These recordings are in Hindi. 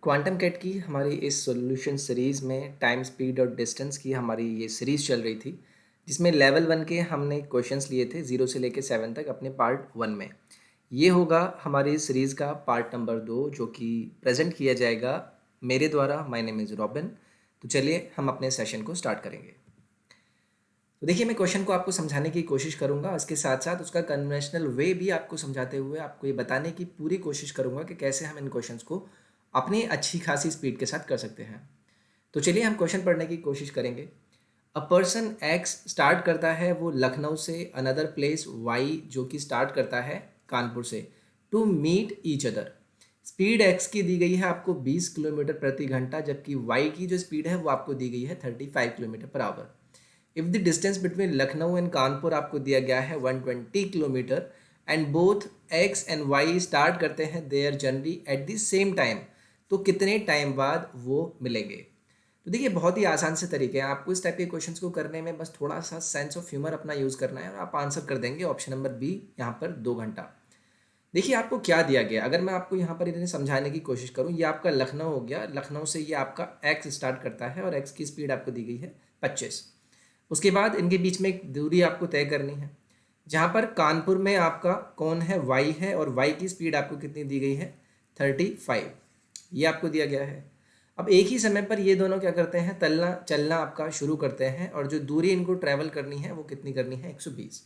क्वांटम कैट की हमारी इस सॉल्यूशन सीरीज़ में टाइम स्पीड और डिस्टेंस की हमारी ये सीरीज़ चल रही थी, जिसमें लेवल 1 के हमने क्वेश्चंस लिए थे 0 से लेकर 7 तक अपने पार्ट 1 में। ये होगा हमारी सीरीज़ का पार्ट नंबर 2, जो कि प्रेजेंट किया जाएगा मेरे द्वारा। My name is robin. तो चलिए हम अपने सेशन को स्टार्ट करेंगे। तो देखिए, मैं क्वेश्चन को आपको समझाने की कोशिश करूंगा, इसके साथ साथ उसका कन्वेंशनल वे भी आपको समझाते हुए आपको ये बताने की पूरी कोशिश करूंगा कि कैसे हम इन क्वेश्चंस को अपनी अच्छी खासी स्पीड के साथ कर सकते हैं। तो चलिए हम क्वेश्चन पढ़ने की कोशिश करेंगे। अ पर्सन एक्स स्टार्ट करता है वो लखनऊ से, अनदर प्लेस वाई जो कि स्टार्ट करता है कानपुर से, to meet each other. Speed X की दी गई है आपको 20 किलोमीटर प्रति घंटा, जबकि वाई की जो स्पीड है वो आपको दी गई है 35 kilometre per hour. If the distance between Lucknow and Kanpur आपको दिया गया है 120 kilometre and both X and Y start करते हैं their journey at the same time, तो कितने टाइम बाद वो मिलेंगे। तो देखिए, बहुत ही आसान से तरीके हैं। आपको इस टाइप के क्वेश्चंस को करने में बस थोड़ा सा सेंस ऑफ ह्यूमर अपना यूज़ करना है और आप आंसर कर देंगे ऑप्शन नंबर बी, यहाँ पर 2 घंटा। देखिए, आपको क्या दिया गया, अगर मैं आपको यहाँ पर इन्हें समझाने की कोशिश करूँ, ये आपका लखनऊ हो गया। लखनऊ से ये आपका एक्स स्टार्ट करता है और एक्स की स्पीड आपको दी गई है 25। उसके बाद इनके बीच में एक दूरी आपको तय करनी है, जहाँ पर कानपुर में आपका कौन है, वाई है, और वाई की स्पीड आपको कितनी दी गई है 35, ये आपको दिया गया है। अब एक ही समय पर ये दोनों क्या करते हैं, तलना चलना आपका शुरू करते हैं, और जो दूरी इनको ट्रैवल करनी है वो कितनी करनी है, 120।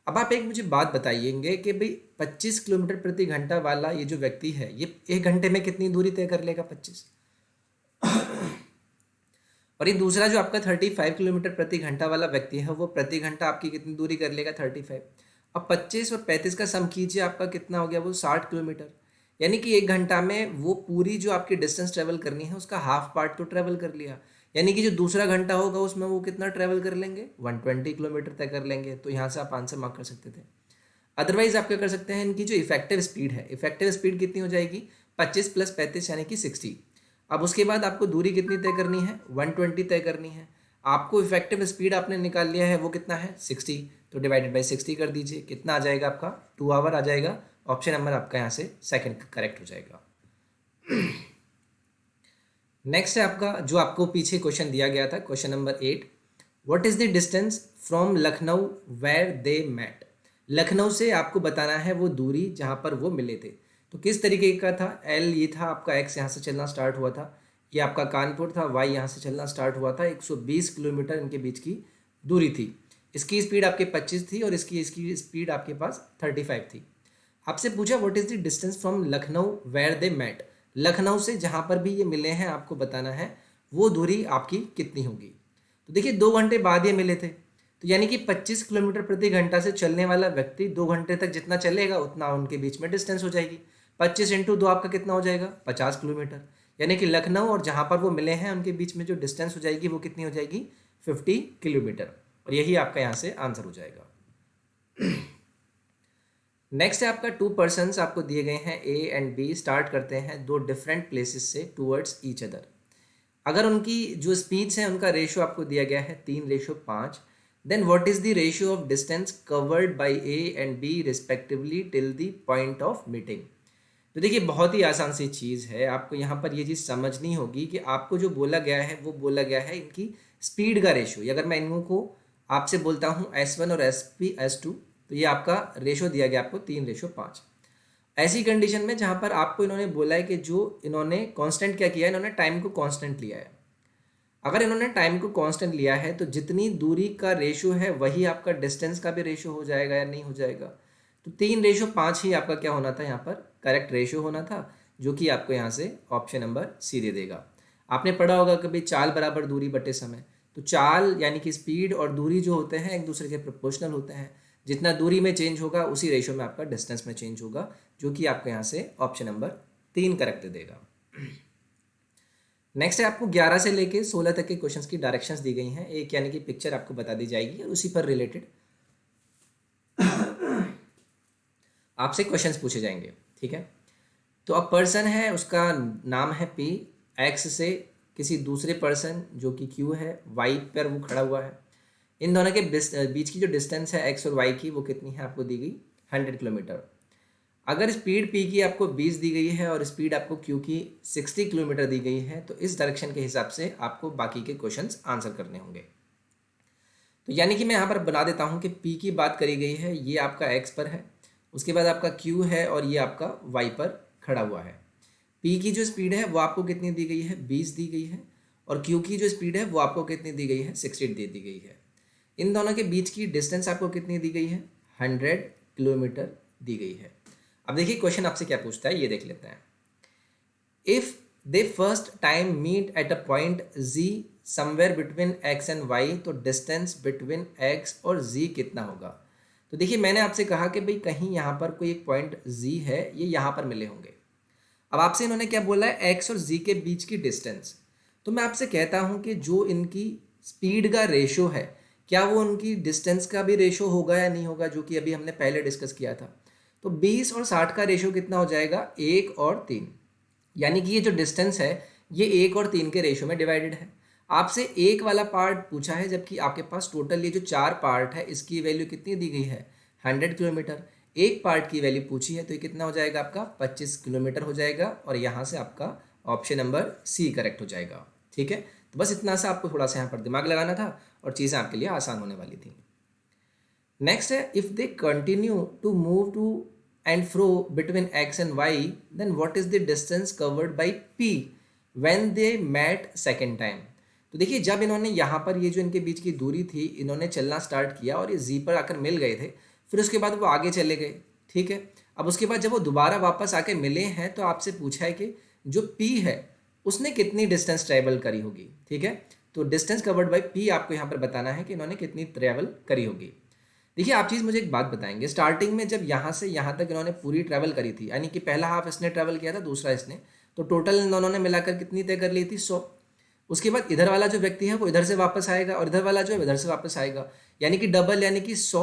अब आप एक मुझे बात बताइएंगे कि भाई 25 किलोमीटर प्रति घंटा वाला ये जो व्यक्ति है, ये 1 घंटे में कितनी दूरी तय कर लेगा, 25। और ये दूसरा जो आपका 35 किलोमीटर प्रति घंटा वाला व्यक्ति है, वो प्रति घंटा आपकी कितनी दूरी कर लेगा, 35। अब 25 और 35 का सम कीजिए, आपका कितना हो गया, वो 60 किलोमीटर। यानी कि 1 घंटा में वो पूरी जो आपकी डिस्टेंस ट्रेवल करनी है उसका हाफ पार्ट तो ट्रेवल कर लिया। यानी कि जो दूसरा घंटा होगा उसमें वो कितना ट्रेवल कर लेंगे, 120 किलोमीटर तय कर लेंगे। तो यहाँ से आप आंसर मार्क कर सकते थे। अदरवाइज आप क्या कर सकते हैं, इनकी जो इफेक्टिव स्पीड है, इफेक्टिव स्पीड कितनी हो जाएगी, 25 + 35 यानी कि 60। अब उसके बाद आपको दूरी कितनी तय करनी है, 120 तय करनी है। आपको इफेक्टिव स्पीड आपने निकाल लिया है, वो कितना है, 60। तो डिवाइडेड बाई 60 कर दीजिए, कितना आ जाएगा आपका, 2 आवर आ जाएगा। ऑप्शन नंबर आपका यहाँ से सेकंड करेक्ट हो जाएगा। नेक्स्ट है आपका, जो आपको पीछे क्वेश्चन दिया गया था, question number 8। What is the distance from Lucknow where they met. Lucknow से आपको बताना है वो दूरी जहाँ पर वो मिले थे। तो किस तरीके का था, एल ये था आपका, एक्स यहाँ से चलना स्टार्ट हुआ था, ये आपका कानपुर था, वाई यहाँ से चलना स्टार्ट हुआ था। 120 किलोमीटर इनके बीच की दूरी थी। इसकी स्पीड आपके 25 थी और इसकी इसकी स्पीड आपके पास 35 थी। आपसे पूछा what is the distance from Lucknow where they met. Lucknow से जहाँ पर भी ये मिले हैं आपको बताना है वो दूरी आपकी कितनी होगी। तो देखिए, 2 घंटे बाद ये मिले थे, तो यानी कि 25 किलोमीटर प्रति घंटा से चलने वाला व्यक्ति 2 घंटे तक जितना चलेगा उतना उनके बीच में डिस्टेंस हो जाएगी। 25 × 2 आपका कितना हो जाएगा, 50 किलोमीटर। यानी कि लखनऊ और जहाँ पर वो मिले हैं उनके बीच में जो डिस्टेंस हो जाएगी वो कितनी हो जाएगी, 50 किलोमीटर। और यही आपका यहाँ से आंसर हो जाएगा। नेक्स्ट है आपका, 2 पर्सन्स आपको दिए गए हैं, ए एंड बी स्टार्ट करते हैं 2 डिफरेंट प्लेसेस से टूवर्ड्स ईच अदर। अगर उनकी जो स्पीड्स हैं उनका रेशो आपको दिया गया है 3:5, then what is the ratio of distance covered by A and B respectively till the point of meeting. तो देखिए, बहुत ही आसान सी चीज़ है, आपको यहाँ पर ये चीज़ समझनी होगी कि आपको जो बोला गया है वो बोला गया है इनकी स्पीड का रेशो। अगर मैं इनको आपसे बोलता हूँ S1 और S2, तो ये आपका रेशो दिया गया आपको 3:5। ऐसी कंडीशन में जहाँ पर आपको इन्होंने बोला है कि जो इन्होंने कांस्टेंट क्या किया है, इन्होंने टाइम को कांस्टेंट लिया है। अगर इन्होंने टाइम को कांस्टेंट लिया है तो जितनी दूरी का रेशो है वही आपका डिस्टेंस का भी रेशो हो जाएगा या नहीं हो जाएगा। तो 3:5 ही आपका क्या होना था, यहाँ पर करेक्ट रेशो होना था, जो कि आपको यहाँ से ऑप्शन नंबर सी दे देगा। आपने पढ़ा होगा कभी चाल बराबर दूरी बटे समय। तो चाल यानी कि स्पीड और दूरी जो होते हैं एक दूसरे के प्रोपोर्शनल होते हैं। जितना दूरी में चेंज होगा उसी रेशो में आपका डिस्टेंस में चेंज होगा, जो कि आपको यहाँ से ऑप्शन नंबर 3 करेक्ट दे देगा। नेक्स्ट है आपको 11 से लेके 16 तक के क्वेश्चंस की डायरेक्शंस दी गई हैं। एक यानी कि पिक्चर आपको बता दी जाएगी और उसी पर रिलेटेड आपसे क्वेश्चंस पूछे जाएंगे, ठीक है। तो अब पर्सन है, उसका नाम है पी, एक्स से किसी दूसरे पर्सन जो कि क्यू है, वाई पर वो खड़ा हुआ है। इन दोनों के बीच की जो डिस्टेंस है एक्स और वाई की वो कितनी है, आपको दी गई 100 किलोमीटर। अगर स्पीड पी की आपको 20 दी गई है और स्पीड आपको क्यू की 60 किलोमीटर दी गई है, तो इस डायरेक्शन के हिसाब से आपको बाकी के क्वेश्चंस आंसर करने होंगे। तो यानी कि मैं यहाँ पर बना देता हूँ कि पी की बात करी गई है, ये आपका एक्स पर है, उसके बाद आपका क्यू है और ये आपका वाई पर खड़ा हुआ है। पी की जो स्पीड है वो आपको कितनी दी गई है, 20 दी गई है, और क्यू की जो स्पीड है वो आपको कितनी दी गई है, 60 दे दी गई है। इन दोनों के बीच की डिस्टेंस आपको कितनी दी गई है, 100 किलोमीटर दी गई है। अब देखिए क्वेश्चन आपसे क्या पूछता है, ये देख लेते हैं। If they first time meet at a point z somewhere between x and y, तो डिस्टेंस बिटवीन x और z कितना होगा। तो देखिए मैंने आपसे कहा कि भाई कहीं यहाँ पर कोई एक पॉइंट z है, ये यहाँ पर मिले होंगे। अब आपसे इन्होंने क्या बोला है, x और z के बीच की डिस्टेंस। तो मैं आपसे कहता हूँ कि जो इनकी स्पीड का रेशो है, क्या वो उनकी डिस्टेंस का भी रेशो होगा या नहीं होगा, जो कि अभी हमने पहले डिस्कस किया था। तो 20 और 60 का रेशो कितना हो जाएगा, 1 और 3। यानी कि ये जो डिस्टेंस है ये 1 और 3 के रेशो में डिवाइडेड है। आपसे एक वाला पार्ट पूछा है, जबकि आपके पास टोटल ये जो 4 पार्ट है इसकी वैल्यू कितनी दी गई है, 100 किलोमीटर। एक पार्ट की वैल्यू पूछी है, तो ये कितना हो जाएगा आपका, 25 किलोमीटर हो जाएगा, और यहाँ से आपका ऑप्शन नंबर सी करेक्ट हो जाएगा। ठीक है, तो बस इतना सा आपको थोड़ा सा यहाँ पर दिमाग लगाना था और चीज़ें आपके लिए आसान होने वाली थी। नेक्स्ट है, if they continue to move to and fro between x and y, then what is the distance covered by p when they met second time. तो देखिए जब इन्होंने यहाँ पर ये जो इनके बीच की दूरी थी, इन्होंने चलना स्टार्ट किया और ये z पर आकर मिल गए थे, फिर उसके बाद वो आगे चले गए। ठीक है, अब उसके बाद जब वो दोबारा वापस आके मिले हैं, तो आपसे पूछा है कि जो p है उसने कितनी डिस्टेंस ट्रेवल करी होगी। ठीक है, तो डिस्टेंस कवर्ड बाय p आपको यहाँ पर बताना है कि इन्होंने कितनी ट्रेवल करी होगी। देखिए आप चीज़ मुझे एक बात बताएंगे, स्टार्टिंग में जब यहाँ से यहाँ तक इन्होंने पूरी ट्रैवल करी थी, यानी कि पहला हाफ इसने ट्रैवल किया था, दूसरा इसने, तो टोटल इन दोनों ने मिलाकर कितनी तय कर ली थी, 100। उसके बाद इधर वाला जो व्यक्ति है वो इधर से वापस आएगा और इधर वाला जो है इधर से वापस आएगा, यानी कि डबल, यानी कि 100,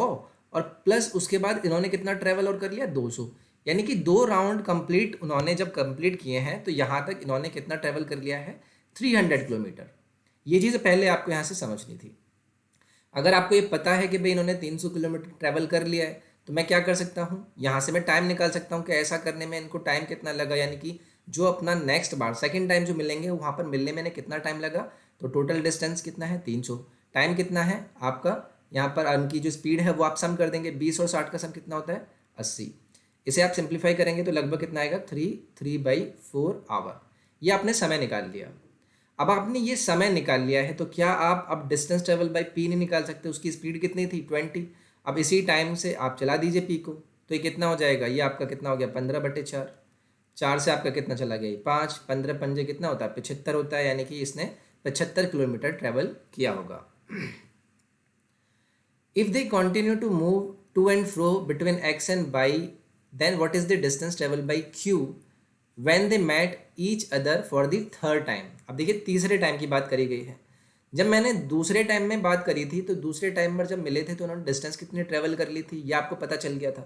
और प्लस उसके बाद इन्होंने कितना ट्रैवल और कर लिया, 200। यानी कि 2 राउंड कंप्लीट उन्होंने जब कंप्लीट किए हैं, तो यहाँ तक इन्होंने कितना ट्रैवल कर लिया है, 300 किलोमीटर। ये चीज़ पहले आपको यहाँ से समझनी थी। अगर आपको ये पता है कि भाई इन्होंने 300 किलोमीटर ट्रैवल कर लिया है, तो मैं क्या कर सकता हूँ, यहाँ से मैं टाइम निकाल सकता हूँ कि ऐसा करने में इनको टाइम कितना लगा, यानी कि जो अपना नेक्स्ट बार सेकंड टाइम जो मिलेंगे वहाँ पर मिलने में इन्हें कितना टाइम लगा। तो टोटल डिस्टेंस कितना है, 300, टाइम कितना है आपका, यहाँ पर उनकी जो स्पीड है वो आप सम कर देंगे, 20 और 60 का सम कितना होता है, 80। इसे आप सिंप्लीफाई करेंगे तो लगभग कितना आएगा, 3/4 आवर। ये आपने समय निकाल लिया। अब आपने ये समय निकाल लिया है, तो क्या आप अब डिस्टेंस ट्रेवल बाय पी नहीं निकाल सकते, उसकी स्पीड कितनी थी, 20। अब इसी टाइम से आप चला दीजिए पी को, तो ये कितना हो जाएगा, ये आपका कितना हो गया, 15/4। 4 से आपका कितना चला गया, 5, 15 पंजे कितना होता है, 75 होता है, यानी कि इसने 75 किलोमीटर ट्रेवल किया होगा। If they continue to move to and fro between X and Y, then what is the distance travel by Q when they met each other for the third time। अब देखिए तीसरे टाइम की बात करी गई है। जब मैंने दूसरे टाइम में बात करी थी, तो दूसरे टाइम पर जब मिले थे तो उन्होंने डिस्टेंस कितनी ट्रेवल कर ली थी, ये आपको पता चल गया था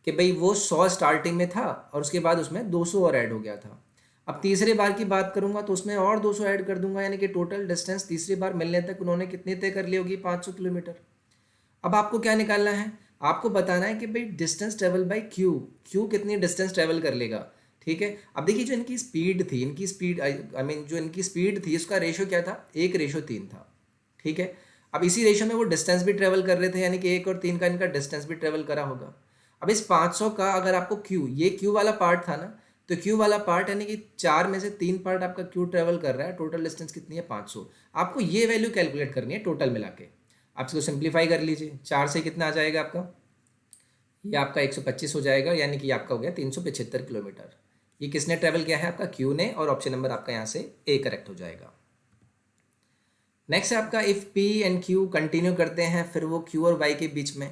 कि भाई वो 100 स्टार्टिंग में था और उसके बाद उसमें 200 और ऐड हो गया था। अब तीसरे बार की बात करूंगा तो उसमें और 200 ऐड कर दूंगा, यानी कि टोटल डिस्टेंस तीसरी बार मिलने तक उन्होंने कितनी तय कर ली होगी, 500 किलोमीटर। अब आपको क्या निकालना है, आपको बताना है कि भाई distance travel by Q, Q कितनी डिस्टेंस ट्रेवल कर लेगा। ठीक है, अब देखिए जो इनकी स्पीड थी, इनकी स्पीड आई मीन जो इनकी स्पीड थी उसका रेशो क्या था, 1:3 था। ठीक है, अब इसी रेशो में वो डिस्टेंस भी ट्रेवल कर रहे थे, यानी कि 1 और 3 का इनका डिस्टेंस भी ट्रेवल करा होगा। अब इस 500 का अगर आपको क्यू, ये क्यू वाला पार्ट था ना, तो क्यू वाला पार्ट यानी कि 4 में से 3 पार्ट आपका क्यू ट्रेवल कर रहा है, टोटल डिस्टेंस कितनी है, 500। आपको ये वैल्यू कैलकुलेट करनी है टोटल मिला के। आप इसको सिंप्लीफाई कर लीजिए, 4 से कितना आ जाएगा आपका, ये आपका 125 हो जाएगा, यानी कि आपका हो गया 375 किलोमीटर। ये किसने ट्रेवल किया है, आपका क्यू ने, और ऑप्शन नंबर आपका यहाँ से ए करेक्ट हो जाएगा। नेक्स्ट है आपका, if P and Q continue करते हैं, फिर वो क्यू और वाई के बीच में,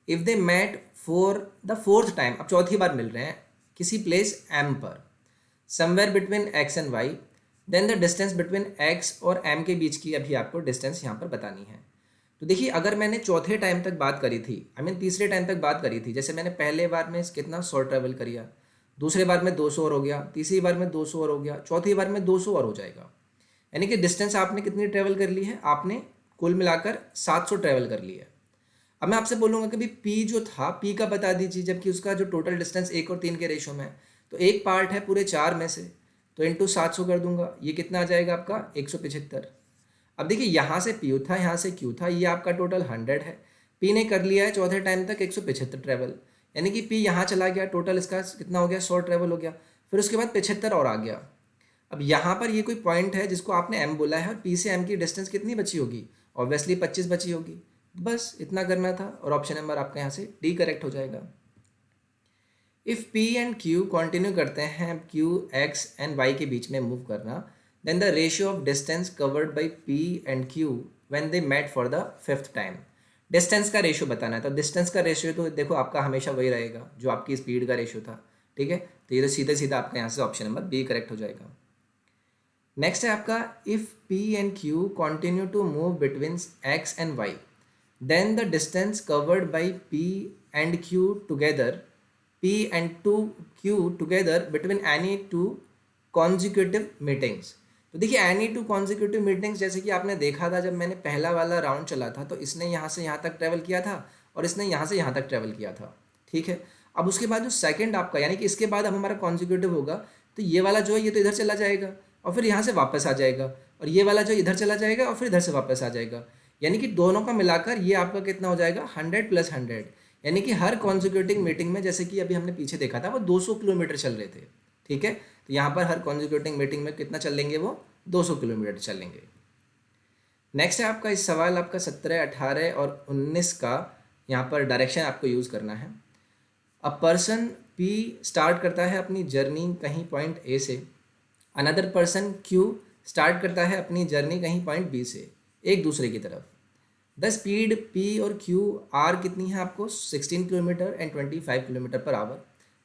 if they met for the fourth time, अब चौथी बार मिल रहे हैं किसी प्लेस एम पर, somewhere between X and Y, then the distance between X और एम के बीच की अभी आपको डिस्टेंस यहाँ पर बतानी है। तो देखिए अगर मैंने चौथे टाइम तक बात करी थी, आई मीन तीसरे टाइम तक बात करी थी, जैसे मैंने पहले बार में कितना 100 ट्रेवल करिया, दूसरे बार में 200 और हो गया, तीसरी बार में 200 और हो गया, चौथी बार में 200 और हो जाएगा, यानी कि डिस्टेंस आपने कितनी ट्रेवल कर ली है, आपने कुल मिलाकर 700 ट्रेवल कर ली है। अब मैं आपसे बोलूँगा कि भाई पी जो था, पी का बता दीजिए, जबकि उसका जो टोटल डिस्टेंस 1 और 3 के रेशो में है। तो एक पार्ट है पूरे 4 में से, तो इंटू 700 कर दूंगा, ये कितना आ जाएगा आपका 175। अब देखिए यहाँ से पी था, यहाँ से क्यू था, ये आपका टोटल 100 है। पी ने कर लिया है चौथे टाइम तक 175 ट्रैवल, यानी कि पी यहाँ चला गया, टोटल इसका कितना हो गया 100 ट्रैवल हो गया। फिर उसके बाद 75 और आ गया। अब यहाँ पर ये कोई पॉइंट है जिसको आपने एम बोला है, और पी से एम की डिस्टेंस कितनी बची होगी, ऑब्वियसली 25 बची होगी। बस इतना करना था, और ऑप्शन नंबर आपका यहाँ से डी करेक्ट हो जाएगा। If P and Q continue करते हैं क्यू एक्स एंड वाई के बीच में मूव करना, then the ratio of distance covered by P and Q when they met for the 5th time. Distance का रेशियो बताना है, तो डिस्टेंस का रेशियो तो देखो आपका हमेशा वही रहेगा जो आपकी स्पीड का रेशियो था, ठीक है। तो ये तो सीधे सीधा आपका यहाँ से ऑप्शन नंबर बी करेक्ट हो जाएगा। नेक्स्ट है आपका, if P and Q continue to move between X and Y, then the distance covered by P and Q together, P and 2Q together between any two consecutive meetings। तो देखिए any two consecutive meetings, जैसे कि आपने देखा था जब मैंने पहला वाला राउंड चला था, तो इसने यहाँ से यहाँ तक ट्रैवल किया था और इसने यहाँ से यहाँ तक ट्रैवल किया था, ठीक है। अब उसके बाद जो सेकंड आपका, यानी कि इसके बाद अब हमारा कॉन्जिक्यूटिव होगा, तो ये वाला जो है ये तो इधर चला जाएगा और फिर यहाँ से वापस आ जाएगा, और ये वाला जो इधर चला जाएगा और फिर इधर से वापस आ जाएगा, यानी कि दोनों का मिलाकर ये आपका कितना हो जाएगा 100 + 100, यानी कि हर कॉन्जिक्यूटिव मीटिंग में, जैसे कि अभी हमने पीछे देखा था वो 200 किलोमीटर चल रहे थे, ठीक है। तो यहाँ पर हर कॉन्जिक्यूटिव मीटिंग में कितना चल लेंगे, वो 200 किलोमीटर चलेंगे। नेक्स्ट है आपका इस सवाल आपका 17, 18 और 19 का, यहाँ पर डायरेक्शन आपको यूज़ करना है। अ पर्सन पी स्टार्ट करता है अपनी जर्नी कहीं पॉइंट ए से, अनदर पर्सन क्यू स्टार्ट करता है अपनी जर्नी कहीं पॉइंट बी से, एक दूसरे की तरफ। द स्पीड पी और क्यू आर कितनी है आपको 16 kilometre and 25 kilometre per hour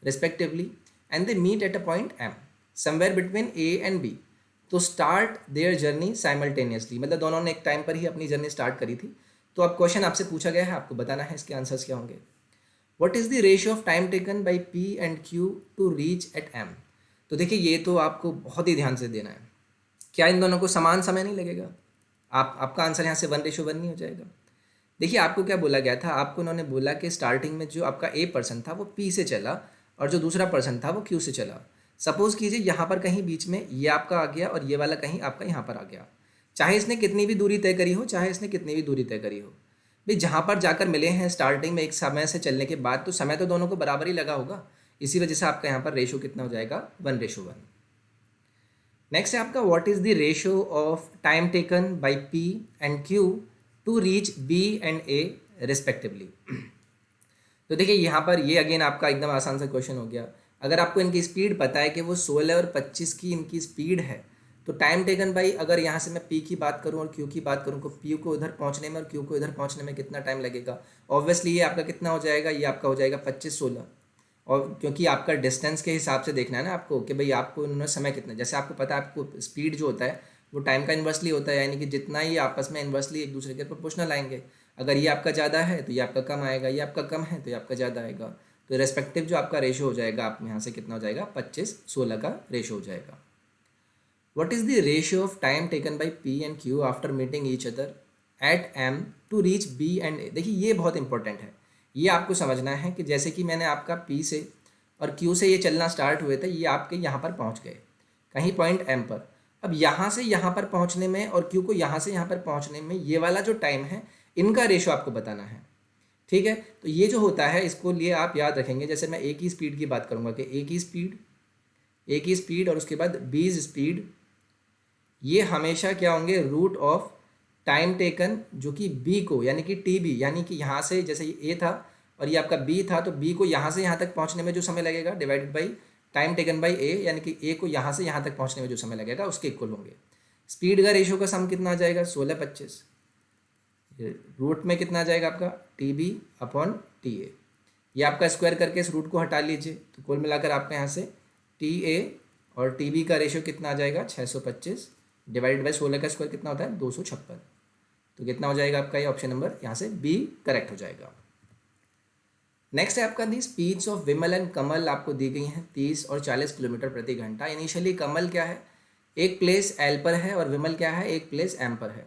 respectively, and they meet at a point M somewhere between A and B. तो स्टार्ट देयर जर्नी साइमल्टेनियसली, मतलब दोनों ने एक टाइम पर ही अपनी जर्नी स्टार्ट करी थी। तो अब क्वेश्चन आपसे पूछा गया है, आपको बताना है इसके आंसर्स क्या होंगे। What is the ratio of time taken by P and Q to reach at M. तो देखिए ये तो आपको बहुत ही ध्यान से देना है, क्या इन दोनों को समान समय नहीं लगेगा, आपका आंसर यहाँ से 1:1 नहीं हो जाएगा। देखिए आपको क्या बोला गया था, आपको उन्होंने बोला कि स्टार्टिंग में जो आपका ए पर्सन था वो पी से चला और जो दूसरा पर्सन था वो क्यू से चला। सपोज कीजिए यहाँ पर कहीं बीच में ये आपका आ गया और ये वाला कहीं आपका यहाँ पर आ गया, चाहे इसने कितनी भी दूरी तय करी हो, चाहे इसने कितनी भी दूरी तय करी हो, भाई जहाँ पर जाकर मिले हैं स्टार्टिंग में एक समय से चलने के बाद, तो समय तो दोनों को बराबर ही लगा होगा, इसी वजह से आपका यहाँ पर रेशो कितना हो जाएगा 1:1। नेक्स्ट है आपका, what is the ratio of time taken by P and Q to reach B and A respectively. तो देखिए यहाँ पर ये अगेन आपका एकदम आसान सा क्वेश्चन हो गया। अगर आपको इनकी स्पीड पता है कि वो 16 और 25 की इनकी स्पीड है, तो टाइम टेकन बाई, अगर यहाँ से मैं पी की बात करूँ और क्यू की बात करूँ, तो पी को उधर पहुँचने में और क्यू को इधर पहुँचने में कितना टाइम लगेगा, ऑब्वियसली ये आपका कितना हो जाएगा, ये आपका हो जाएगा 25-16। और क्योंकि आपका डिस्टेंस के हिसाब से देखना है ना आपको कि भाई आपको उन्होंने समय कितना, जैसे आपको पता है आपको स्पीड जो होता है वो टाइम का इन्वर्सली होता है, यानी कि जितना ही आपस में इन्वर्सली एक दूसरे के प्रोपोर्शनल आएंगे। अगर ये आपका ज़्यादा है तो ये आपका कम आएगा, ये आपका कम है तो ये आपका ज़्यादा आएगा। तो रेस्पेक्टिव जो आपका रेशो हो जाएगा, आप यहाँ से कितना हो जाएगा 25-16 का रेशो हो जाएगा। What is the ratio of time taken by P and Q after meeting each other at M to reach B and A. देखिए ये बहुत इंपॉर्टेंट है, ये आपको समझना है कि जैसे कि मैंने आपका पी से और क्यू से ये चलना स्टार्ट हुए थे, ये आपके यहाँ पर पहुँच गए कहीं पॉइंट एम पर। अब यहाँ से यहाँ पर पहुँचने में और क्यू को यहाँ से यहाँ पर पहुँचने में ये वाला जो टाइम है, इनका रेशो आपको बताना है, ठीक है। तो ये जो होता है इसको लिए आप याद रखेंगे, जैसे मैं ए की स्पीड की बात करूँगा कि ए की स्पीड और उसके बाद बी स्पीड, ये हमेशा क्या होंगे रूट ऑफ टाइम टेकन, जो कि बी को यानी कि टी बी, यानी कि यहाँ से जैसे ये ए था और ये आपका बी था, तो बी को यहाँ से यहाँ तक पहुँचने में जो समय लगेगा divided by time taken by A, यानी कि ए को यहाँ से यहाँ तक पहुँचने में जो समय लगेगा उसके इक्वल होंगे। स्पीड का रेशियो का सम कितना आ जाएगा 16-25, रूट में कितना आ जाएगा आपका T B upon T A, ये आपका स्क्वायर करके इस रूट को हटा लीजिए, तो कुल मिलाकर आपका यहाँ से टी ए और टी बी का रेशियो कितना आ जाएगा 625 डिवाइडेड बाई 16 का स्क्वायर कितना होता है 256। तो कितना हो जाएगा आपका ये ऑप्शन नंबर यहाँ से बी करेक्ट हो जाएगा। नेक्स्ट है आपका दी स्पीड्स ऑफ विमल एंड कमल आपको दी गई हैं 30 और 40 किलोमीटर प्रति घंटा। इनिशियली कमल क्या है एक प्लेस एल पर है और विमल क्या है एक प्लेस एम पर है।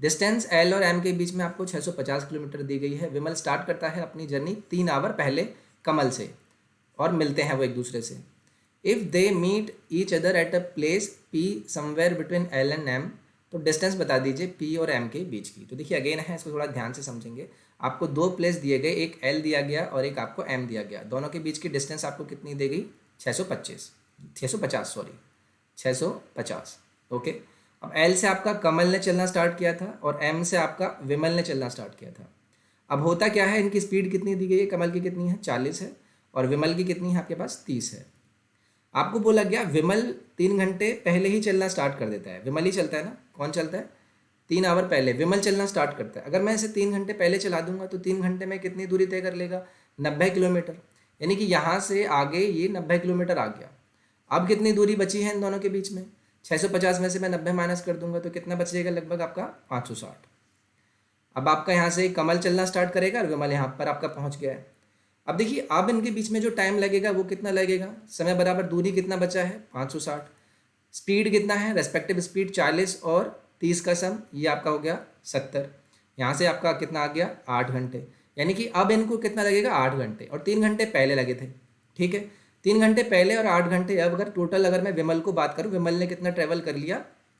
डिस्टेंस एल और एम के बीच में आपको 650 किलोमीटर दी गई है। विमल स्टार्ट करता है अपनी जर्नी 3 आवर पहले कमल से और मिलते हैं वो एक दूसरे से। If they meet each other at a place P somewhere between L and M, तो डिस्टेंस बता दीजिए पी और एम के बीच की। तो देखिए अगेन है, इसको थोड़ा ध्यान से समझेंगे। आपको दो प्लेस दिए गए, एक एल दिया गया और एक आपको एम दिया गया। दोनों के बीच की डिस्टेंस आपको कितनी दी गई? 650 सॉरी 650। ओके, अब एल से आपका कमल ने चलना स्टार्ट किया था और एम से आपका विमल ने चलना स्टार्ट किया था। अब होता क्या है, इनकी स्पीड कितनी दी गई है? कमल की कितनी है? 40 है और विमल की कितनी है आपके पास? 30 है। आपको बोला गया विमल 3 घंटे पहले ही चलना स्टार्ट कर देता है। विमल ही चलता है ना, कौन चलता है? 3 आवर पहले विमल चलना स्टार्ट करता है। अगर मैं इसे 3 घंटे पहले चला दूंगा तो 3 घंटे में कितनी दूरी तय कर लेगा? 90 किलोमीटर। यानी कि यहाँ से आगे ये 90 किलोमीटर आ गया। अब कितनी दूरी बची है इन दोनों के बीच में? 650 में से मैं 90 माइनस कर दूंगा तो कितना बच जाएगा? लगभग आपका 560। अब आपका यहाँ से कमल चलना स्टार्ट करेगा और विमल यहाँ पर आपका पहुँच गया है। अब देखिए अब इनके बीच में जो टाइम लगेगा वो कितना लगेगा? समय बराबर दूरी कितना बचा है? 560। स्पीड कितना है? रेस्पेक्टिव स्पीड 40 और 30 का सम, ये आपका हो गया 70। यहाँ से आपका कितना आ गया? 8 घंटे। यानी कि अब इनको कितना लगेगा? 8 घंटे, और 3 घंटे पहले लगे थे। ठीक है, 3 घंटे पहले और 8 घंटे। अब अगर टोटल अगर मैं विमल को बात करूँ, विमल ने कितना ट्रेवल कर लिया?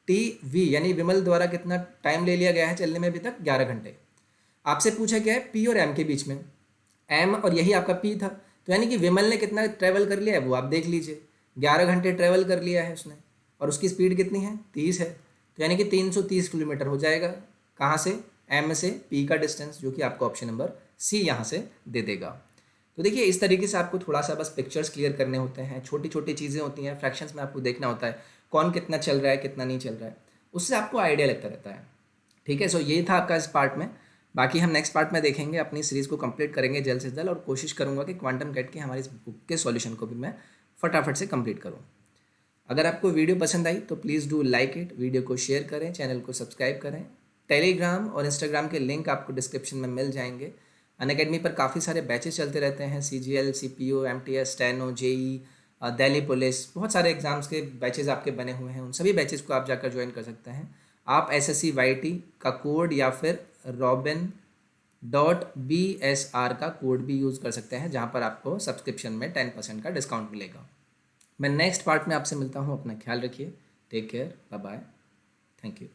टी वी, यानी विमल द्वारा कितना टाइम ले लिया गया है चलने में अभी तक? 11 घंटे। आपसे पूछा क्या है? पी और एम के बीच में। एम और यही आपका पी था, तो यानी कि विमल ने कितना ट्रैवल कर लिया है वो आप देख लीजिए। 11 घंटे ट्रैवल कर लिया है उसने, और उसकी स्पीड कितनी है? 30 है। तो यानी कि 330 किलोमीटर हो जाएगा। कहाँ से? एम से पी का डिस्टेंस, जो कि आपको ऑप्शन नंबर सी यहाँ से दे देगा। तो देखिए इस तरीके से आपको थोड़ा सा बस पिक्चर्स क्लियर करने होते हैं। छोटी छोटी चीज़ें होती हैं, फ्रैक्शंस में आपको देखना होता है कौन कितना चल रहा है कितना नहीं चल रहा है, उससे आपको आइडिया लगता रहता है। ठीक है, सो ये था आपका इस पार्ट में। बाकी हम नेक्स्ट पार्ट में देखेंगे, अपनी सीरीज़ को कंप्लीट करेंगे जल्द से जल्द, और कोशिश करूंगा कि क्वांटम कैट की हमारी इस बुक के सॉल्यूशन को भी मैं फटाफट से कंप्लीट करूं। अगर आपको वीडियो पसंद आई तो please do like it, video को शेयर करें, चैनल को सब्सक्राइब करें। टेलीग्राम और इंस्टाग्राम के लिंक आपको डिस्क्रिप्शन में मिल जाएंगे। अनअकैडमी पर काफ़ी सारे बैचेस चलते रहते हैं, CGL, CPO, MTS, steno, JEE, Delhi police, बहुत सारे एग्जाम्स के बैचेस आपके बने हुए हैं। उन सभी बैचेस को आप जाकर ज्वाइन कर सकते हैं। आप SSC YT का कोड या फिर robin.bsr का कोड भी यूज़ कर सकते हैं, जहाँ पर आपको सब्सक्रिप्शन में 10% का डिस्काउंट मिलेगा। मैं नेक्स्ट पार्ट में आपसे मिलता हूँ। अपना ख्याल रखिए। Take care, bye bye, thank you.